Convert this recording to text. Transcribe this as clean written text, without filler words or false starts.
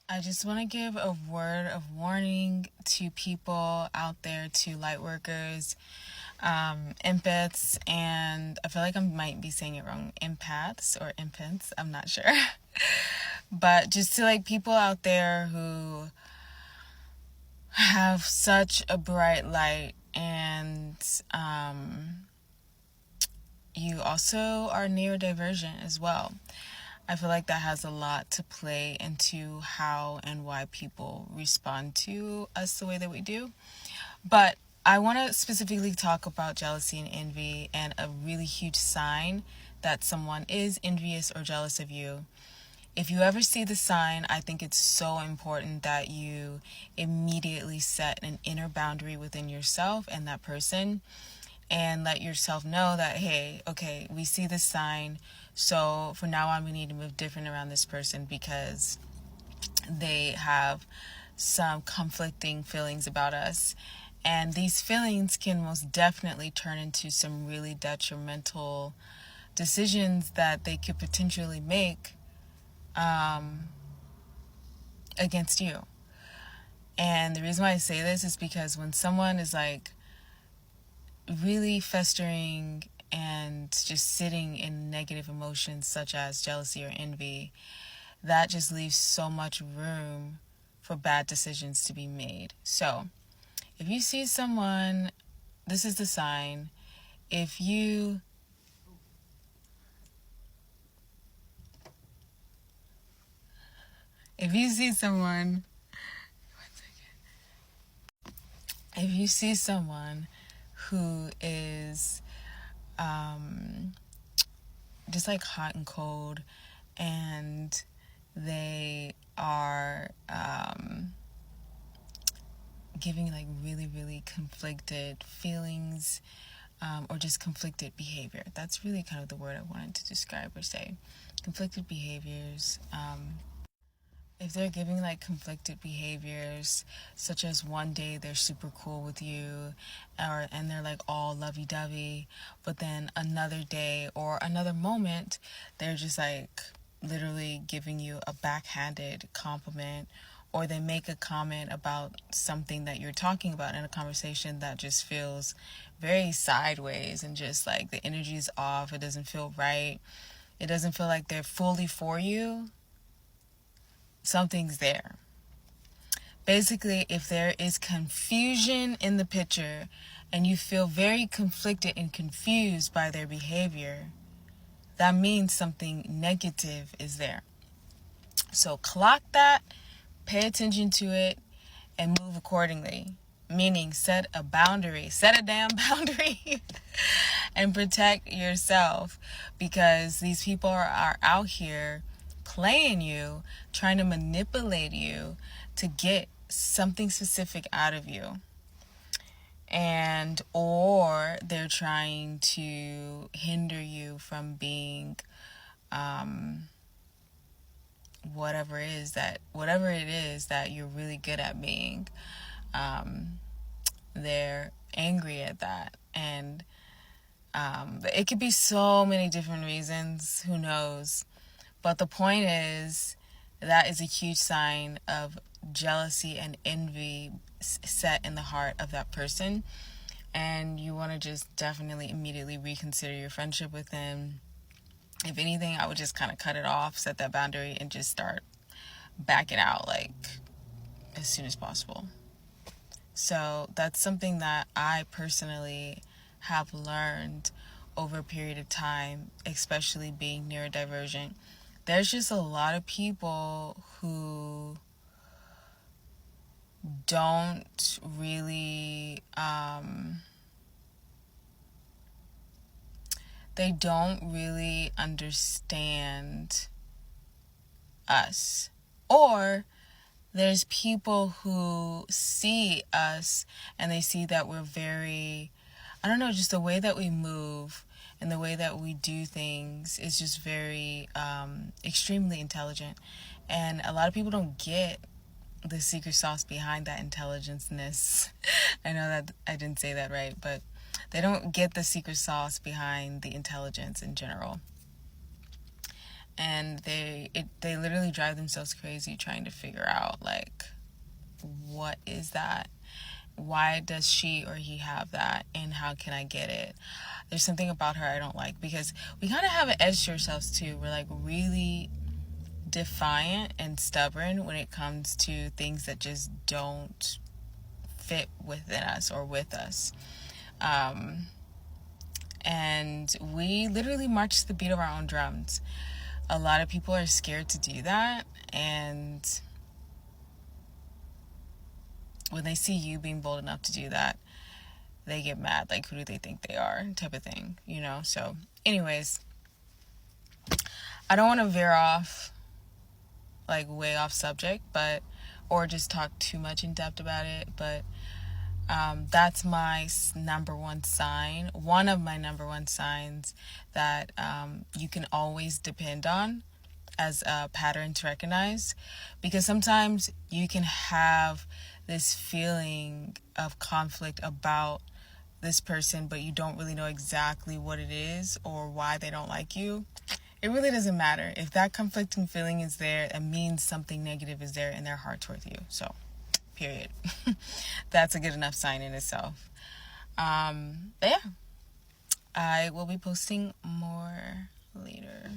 I just want to give a word of warning to people out there, to light workers, empaths, and I feel like I might be saying it wrong, empaths or infants, I'm not sure. But just to like people out there who have such a bright light and you also are neurodivergent as well. I feel like that has a lot to play into how and why people respond to us the way that we do. But I want to specifically talk about jealousy and envy, and a really huge sign that someone is envious or jealous of you. If you ever see the sign, I think it's so important that you immediately set an inner boundary within yourself and that person, and let yourself know that, hey, okay, we see this sign, so from now on we need to move different around this person because they have some conflicting feelings about us. And these feelings can most definitely turn into some really detrimental decisions that they could potentially make against you. And the reason why I say this is because when someone is like really festering and just sitting in negative emotions such as jealousy or envy, that just leaves so much room for bad decisions to be made. So, if you see someone, this is the sign. If you see someone, if you see someone who is just like hot and cold, and they are giving like really, really conflicted feelings, or just conflicted behavior. That's really kind of the word I wanted to describe or say. Conflicted behaviors. If they're giving like conflicted behaviors, such as one day they're super cool with you, and they're like all lovey-dovey, but then another day or another moment they're just like literally giving you a backhanded compliment, or they make a comment about something that you're talking about in a conversation that just feels very sideways, and just like the energy is off, it doesn't feel right, it doesn't feel like they're fully for you. Something's there. Basically, if there is confusion in the picture and you feel very conflicted and confused by their behavior, that means something negative is there. So clock that, pay attention to it, and move accordingly. Meaning, set a boundary, set a damn boundary, and protect yourself, because these people are out here playing you, trying to manipulate you to get something specific out of you. And or they're trying to hinder you from being whatever it is that you're really good at being. They're angry at that, and it could be so many different reasons, who knows. But the point is, that is a huge sign of jealousy and envy set in the heart of that person. And you want to just definitely immediately reconsider your friendship with them. If anything, I would just kind of cut it off, set that boundary, and just start backing out like as soon as possible. So that's something that I personally have learned over a period of time, especially being neurodivergent. There's just a lot of people who don't really understand us. Or there's people who see us and they see that we're very, I don't know, just the way that we move and the way that we do things is just very extremely intelligent. And a lot of people don't get the secret sauce behind that intelligence-ness. I know that I didn't say that right, but they don't get the secret sauce behind the intelligence in general. and they literally drive themselves crazy trying to figure out, like, what is that? Why does she or he have that, and how can I get it? There's something about her I don't like, because we kind of have an edge to ourselves too. We're like really defiant and stubborn when it comes to things that just don't fit within us or with us. And we literally march to the beat of our own drums. A lot of people are scared to do that, and when they see you being bold enough to do that, they get mad. Like, who do they think they are? Type of thing, you know? So, anyways, I don't want to veer off, like, way off subject, or just talk too much in depth about it, but that's my number one sign, one of my number one signs that you can always depend on as a pattern to recognize, because sometimes you can have this feeling of conflict about this person, but you don't really know exactly what it is or why they don't like you. It really doesn't matter. If that conflicting feeling is there, it means something negative is there in their heart towards you. So, period. That's a good enough sign in itself. But yeah, I will be posting more later.